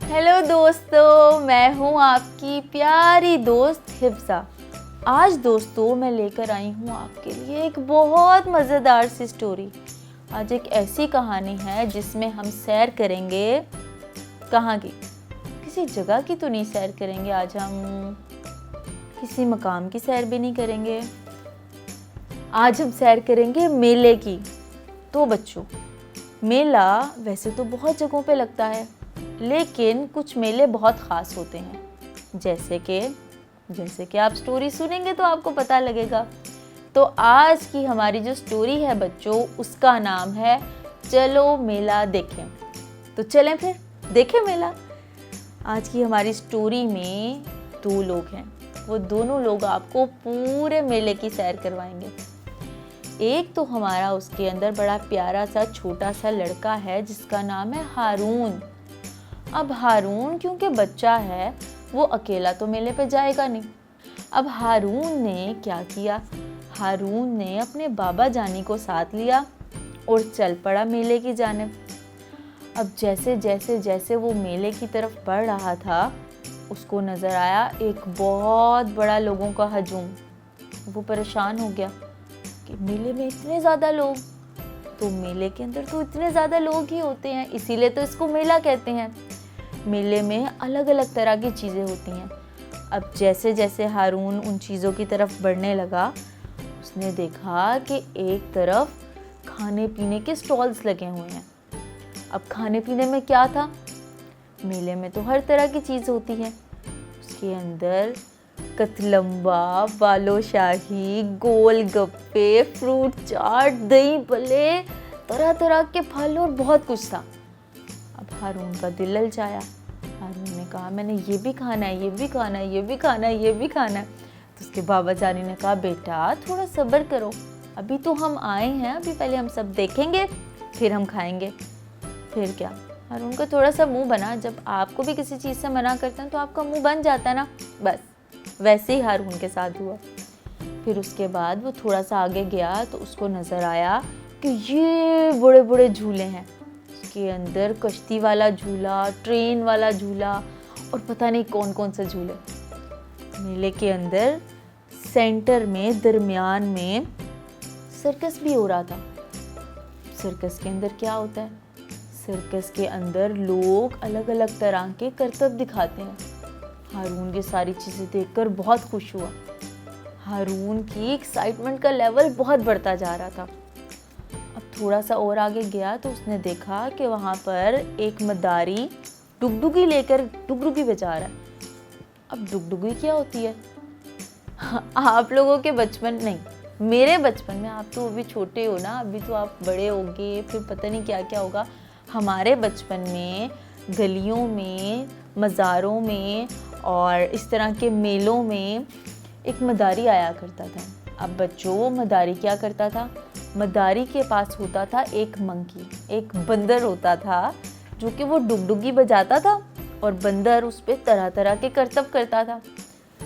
Hello दोस्तों, मैं हूँ आपकी प्यारी दोस्त हिफ्सा। आज दोस्तों मैं लेकर आई हूँ आपके लिए एक बहुत मज़ेदार सी स्टोरी। आज एक ऐसी कहानी है जिसमें हम सैर करेंगे। कहाँ की? किसी जगह की तो नहीं सैर करेंगे। आज हम किसी मकाम की सैर भी नहीं करेंगे। आज हम सैर करेंगे मेले की। तो बच्चों, मेला वैसे तो बहुत जगहों पे लगता है, लेकिन कुछ मेले बहुत ख़ास होते हैं। जैसे कि आप स्टोरी सुनेंगे तो आपको पता लगेगा। तो आज की हमारी जो स्टोरी है बच्चों, उसका नाम है चलो मेला देखें। तो चलें फिर देखें मेला। आज की हमारी स्टोरी में 2 लोग हैं। वो दोनों लोग आपको पूरे मेले की सैर करवाएंगे। एक तो हमारा उसके अंदर बड़ा प्यारा सा छोटा सा लड़का है जिसका नाम है हारून। अब हारून क्योंकि बच्चा है, वो अकेला तो मेले पे जाएगा नहीं। अब हारून ने क्या किया? हारून ने अपने बाबा जानी को साथ लिया और चल पड़ा मेले की जानिब। अब जैसे वो मेले की तरफ बढ़ रहा था, उसको नज़र आया एक बहुत बड़ा लोगों का हजूम। वो परेशान हो गया कि मेले में इतने ज़्यादा लोग, तो मेले के अंदर तो इतने ज़्यादा लोग ही होते हैं, इसीलिए तो इसको मेला कहते हैं। मेले में अलग अलग तरह की चीज़ें होती हैं। अब जैसे हारून उन चीज़ों की तरफ बढ़ने लगा, उसने देखा कि एक तरफ खाने पीने के स्टॉल्स लगे हुए हैं। अब खाने पीने में क्या था? मेले में तो हर तरह की चीज़ होती है। उसके अंदर कतलम्बा, बालोशाही, गोलगप्पे, फ्रूट चाट, दही भल्ले, तरह तरह के फल और बहुत कुछ था। अब हारून का दिल ललचाया। हारून ने कहा मैंने ये भी खाना है, ये भी खाना है, ये भी खाना है, ये भी खाना है। तो उसके बाबा जानी ने कहा बेटा थोड़ा सब्र करो, अभी तो हम आए हैं, अभी पहले हम सब देखेंगे फिर हम खाएंगे। फिर क्या, हारून का थोड़ा सा मुंह बना। जब आपको भी किसी चीज़ से मना करते हैं तो आपका मुंह बन जाता है ना, बस वैसे ही हारून के साथ हुआ। फिर उसके बाद वो थोड़ा सा आगे गया तो उसको नज़र आया कि ये बड़े बड़े झूले हैं। उसके अंदर कश्ती वाला झूला, ट्रेन वाला झूला और पता नहीं कौन कौन से झूले। मेले के अंदर सेंटर में दरमियान में सर्कस भी हो रहा था। सर्कस के अंदर क्या होता है? सर्कस के अंदर लोग अलग अलग तरह के करतब दिखाते हैं। हारून ये सारी चीज़ें देखकर बहुत खुश हुआ। हारून की एक्साइटमेंट का लेवल बहुत बढ़ता जा रहा था। अब थोड़ा सा और आगे गया तो उसने देखा कि वहाँ पर एक मदारी डुगडुगी लेकर डुगडुगी बजा रहा है। अब डुगडुगी क्या होती है? आप लोगों के बचपन नहीं, मेरे बचपन में, आप तो अभी छोटे हो ना, अभी तो आप बड़े होगे, फिर पता नहीं क्या क्या होगा। हमारे बचपन में गलियों में, मज़ारों में और इस तरह के मेलों में एक मदारी आया करता था। अब बच्चों, वो मदारी क्या करता था? मदारी के पास होता था एक मंकी, एक बंदर होता था जो कि वो डुगडुगी बजाता था और बंदर उस पर तरह तरह के करतब करता था।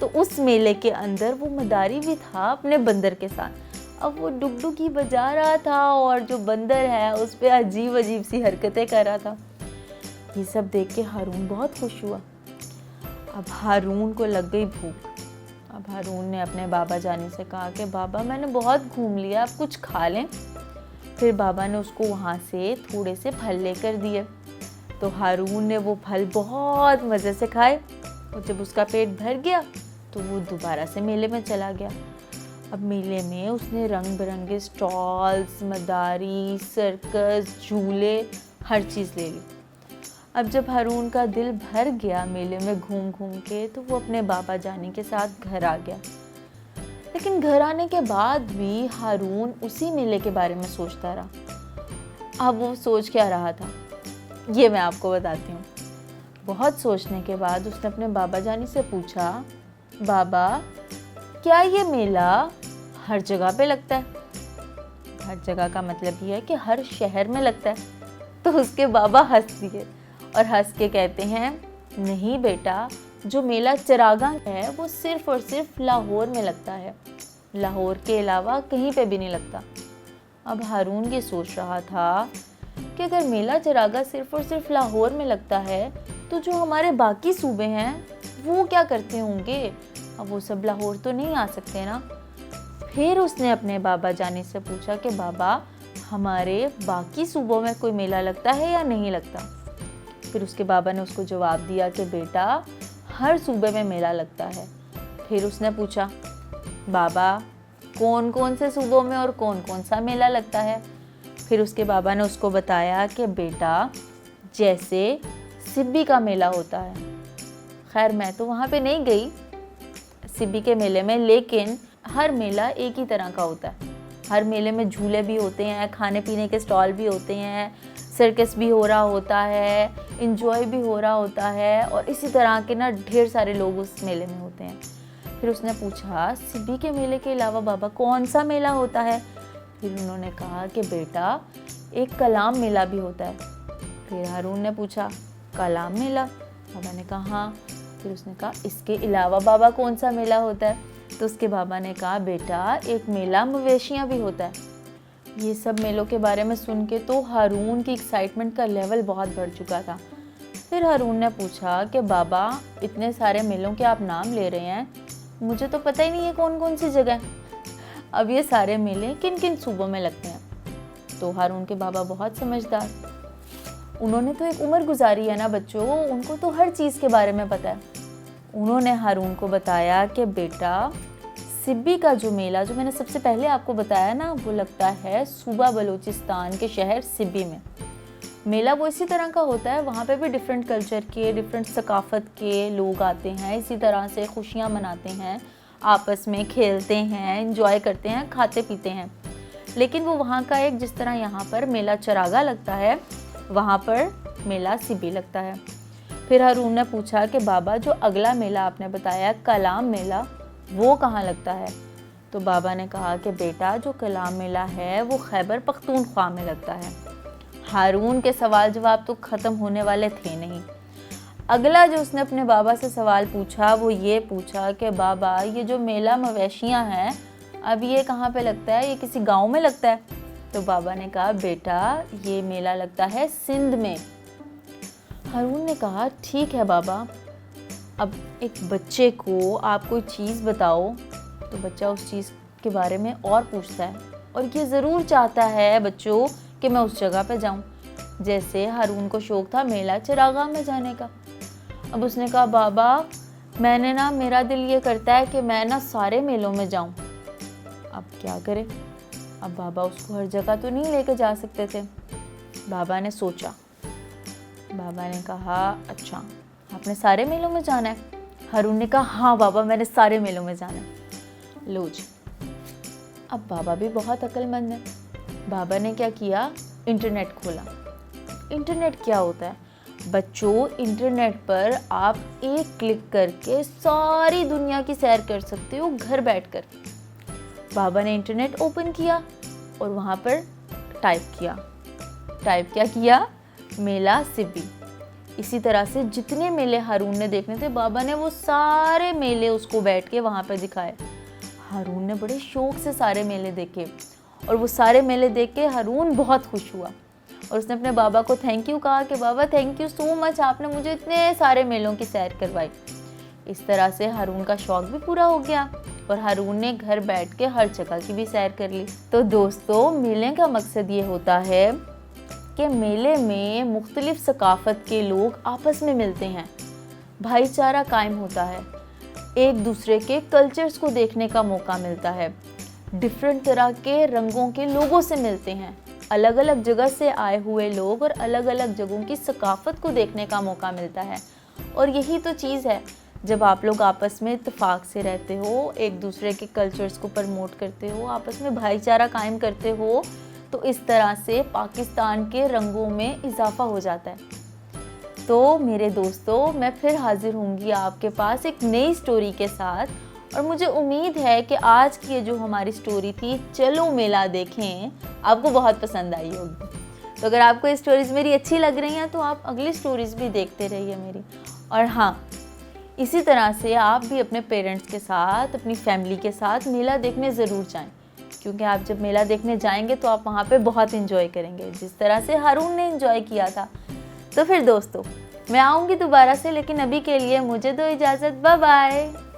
तो उस मेले के अंदर वो मदारी भी था अपने बंदर के साथ। अब वो डुगडुगी बजा रहा था और जो बंदर है उस पर अजीब अजीब सी हरकतें कर रहा था। ये सब देख के हारून बहुत खुश हुआ। अब हारून को लग गई भूख। अब हारून ने अपने बाबा जानी से कहा कि बाबा मैंने बहुत घूम लिया, अब कुछ खा लें। फिर बाबा ने उसको वहाँ से थोड़े से फल लेकर दिए। तो हारून ने वो फल बहुत मज़े से खाए और जब उसका पेट भर गया तो वो दोबारा से मेले में चला गया। अब मेले में उसने रंग बिरंगे स्टॉल्स, मदारी, सर्कस, झूले, हर चीज़ ले ली। अब जब हारून का दिल भर गया मेले में घूम घूम के, तो वो अपने बाबा जानी के साथ घर आ गया। लेकिन घर आने के बाद भी हारून उसी मेले के बारे में सोचता रहा। अब वो सोच क्या रहा था, ये मैं आपको बताती हूँ। बहुत सोचने के बाद उसने अपने बाबा जानी से पूछा, बाबा क्या ये मेला हर जगह पे लगता है? हर जगह का मतलब ये है कि हर शहर में लगता है। तो उसके बाबा हंस दिए और हंस के कहते हैं, नहीं बेटा, जो मेला चरागां है वो सिर्फ और सिर्फ लाहौर में लगता है, लाहौर के अलावा कहीं पे भी नहीं लगता। अब हारून ये सोच रहा था कि अगर मेला चरागा सिर्फ और सिर्फ लाहौर में लगता है तो जो हमारे बाकी सूबे हैं वो क्या करते होंगे? अब वो सब लाहौर तो नहीं आ सकते ना। फिर उसने अपने बाबा जानी से पूछा कि बाबा, हमारे बाकी सूबों में कोई मेला लगता है या नहीं लगता? फिर उसके बाबा ने उसको जवाब दिया कि बेटा, हर सूबे में मेला लगता है। फिर उसने पूछा, बाबा, कौन कौन से सूबों में और कौन कौन सा मेला लगता है? फिर उसके बाबा ने उसको बताया कि बेटा, जैसे सिब्बी का मेला होता है। खैर मैं तो वहाँ पे नहीं गई सिब्बी के मेले में, लेकिन हर मेला एक ही तरह का होता है। हर मेले में झूले भी होते हैं, खाने पीने के स्टॉल भी होते हैं, सर्कस भी हो रहा होता है, इंजॉय भी हो रहा होता है, और इसी तरह के ना ढेर सारे लोग उस मेले में होते हैं। फिर उसने पूछा, सिब्बी के मेले के अलावा बाबा कौन सा मेला होता है? फिर उन्होंने कहा कि बेटा, एक कलाम मेला भी होता है। फिर हारून ने पूछा, कलाम मेला? बाबा ने कहा हाँ। फिर उसने कहा, इसके अलावा बाबा कौन सा मेला होता है? तो उसके बाबा ने कहा, बेटा, एक मेला मवेशियाँ भी होता है। ये सब मेलों के बारे में सुन के तो हारून की एक्साइटमेंट का लेवल बहुत बढ़ चुका था। फिर हारून ने पूछा कि बाबा, इतने सारे मेलों के आप नाम ले रहे हैं, मुझे तो पता ही नहीं है कौन कौन सी जगह। अब ये सारे मेले किन किन सूबों में लगते हैं? तो हारून के बाबा बहुत समझदार, उन्होंने तो एक उम्र गुजारी है ना बच्चों, उनको तो हर चीज़ के बारे में पता है। उन्होंने हारून को बताया कि बेटा, सिब्बी का जो मेला जो मैंने सबसे पहले आपको बताया ना, वो लगता है सूबा बलूचिस्तान के शहर सिब्बी में। मेला वो इसी तरह का होता है, वहाँ पे भी डिफरेंट कल्चर के, डिफरेंट सकाफत के लोग आते हैं, इसी तरह से खुशियाँ मनाते हैं, आपस में खेलते हैं, एंजॉय करते हैं, खाते पीते हैं। लेकिन वो वहाँ का एक, जिस तरह यहाँ पर मेला चरागा लगता है, वहाँ पर मेला सिब्बी लगता है। फिर हारून ने पूछा कि बाबा, जो अगला मेला आपने बताया कलाम मेला, वो कहाँ लगता है? तो बाबा ने कहा कि बेटा, जो कलाम मेला है वो खैबर पख्तूनख्वा में लगता है। हारून के सवाल जवाब तो ख़त्म होने वाले थे नहीं। अगला जो उसने अपने बाबा से सवाल पूछा वो ये पूछा कि बाबा, ये जो मेला मवेशियाँ हैं, अब ये कहाँ पे लगता है? ये किसी गांव में लगता है? तो बाबा ने कहा, बेटा, ये मेला लगता है सिंध में। हारून ने कहा, ठीक है बाबा, अब एक बच्चे को आप कोई चीज़ बताओ तो बच्चा उस चीज़ के बारे में और पूछता है, और ये ज़रूर चाहता है बच्चों कि मैं उस जगह पे जाऊं। जैसे हारून को शौक़ था मेला चरागा में जाने का। अब उसने कहा, बाबा, मैंने ना, मेरा दिल ये करता है कि मैं ना सारे मेलों में जाऊं। अब क्या करे? अब बाबा उसको हर जगह तो नहीं लेके जा सकते थे। बाबा ने सोचा, बाबा ने कहा, अच्छा, आपने सारे मेलों में जाना है? हारून ने कहा, हाँ बाबा, मैंने सारे मेलों में जाना है। लो जी। अब बाबा भी बहुत अक्लमंद है। बाबा ने क्या किया? इंटरनेट खोला। इंटरनेट क्या होता है बच्चों? इंटरनेट पर आप एक क्लिक करके सारी दुनिया की सैर कर सकते हो घर बैठकर। बाबा ने इंटरनेट ओपन किया और वहाँ पर टाइप क्या किया? मेला सिब्बी। इसी तरह से जितने मेले हारून ने देखने थे, बाबा ने वो सारे मेले उसको बैठ के वहाँ पर दिखाए। हारून ने बड़े शौक से सारे मेले देखे, और वो सारे मेले देख के हारून बहुत खुश हुआ, और उसने अपने बाबा को थैंक यू कहा कि बाबा, थैंक यू सो मच, आपने मुझे इतने सारे मेलों की सैर करवाई। इस तरह से हारून का शौक भी पूरा हो गया, और हारून ने घर बैठ के हर जगह की भी सैर कर ली। तो दोस्तों, मेले का मकसद ये होता है कि मेले में मुख्तलिफ सकाफत के लोग आपस में मिलते हैं, भाईचारा कायम होता है, एक दूसरे के कल्चर्स को देखने का मौका मिलता है, डिफरेंट तरह के रंगों के लोगों से मिलते हैं, अलग अलग जगह से आए हुए लोग और अलग अलग जगहों की सकाफत को देखने का मौका मिलता है। और यही तो चीज़ है, जब आप लोग आपस में इत्तेफाक से रहते हो, एक दूसरे के कल्चर्स को प्रमोट करते हो, आपस में भाईचारा कायम करते हो, तो इस तरह से पाकिस्तान के रंगों में इजाफा हो जाता है। तो मेरे दोस्तों, मैं फिर हाजिर होंगी आपके पास एक नई स्टोरी के साथ, और मुझे उम्मीद है कि आज की ये जो हमारी स्टोरी थी, चलो मेला देखें, आपको बहुत पसंद आई होगी। तो अगर आपको ये स्टोरीज़ मेरी अच्छी लग रही हैं तो आप अगली स्टोरीज़ भी देखते रहिए मेरी। और हाँ, इसी तरह से आप भी अपने पेरेंट्स के साथ, अपनी फैमिली के साथ मेला देखने ज़रूर जाएं, क्योंकि आप जब मेला देखने जाएंगे तो आप वहाँ पे बहुत एंजॉय करेंगे, जिस तरह से हारून ने एंजॉय किया था। तो फिर दोस्तों, मैं आऊँगी दोबारा से, लेकिन अभी के लिए मुझे दो इजाज़त। Bye bye.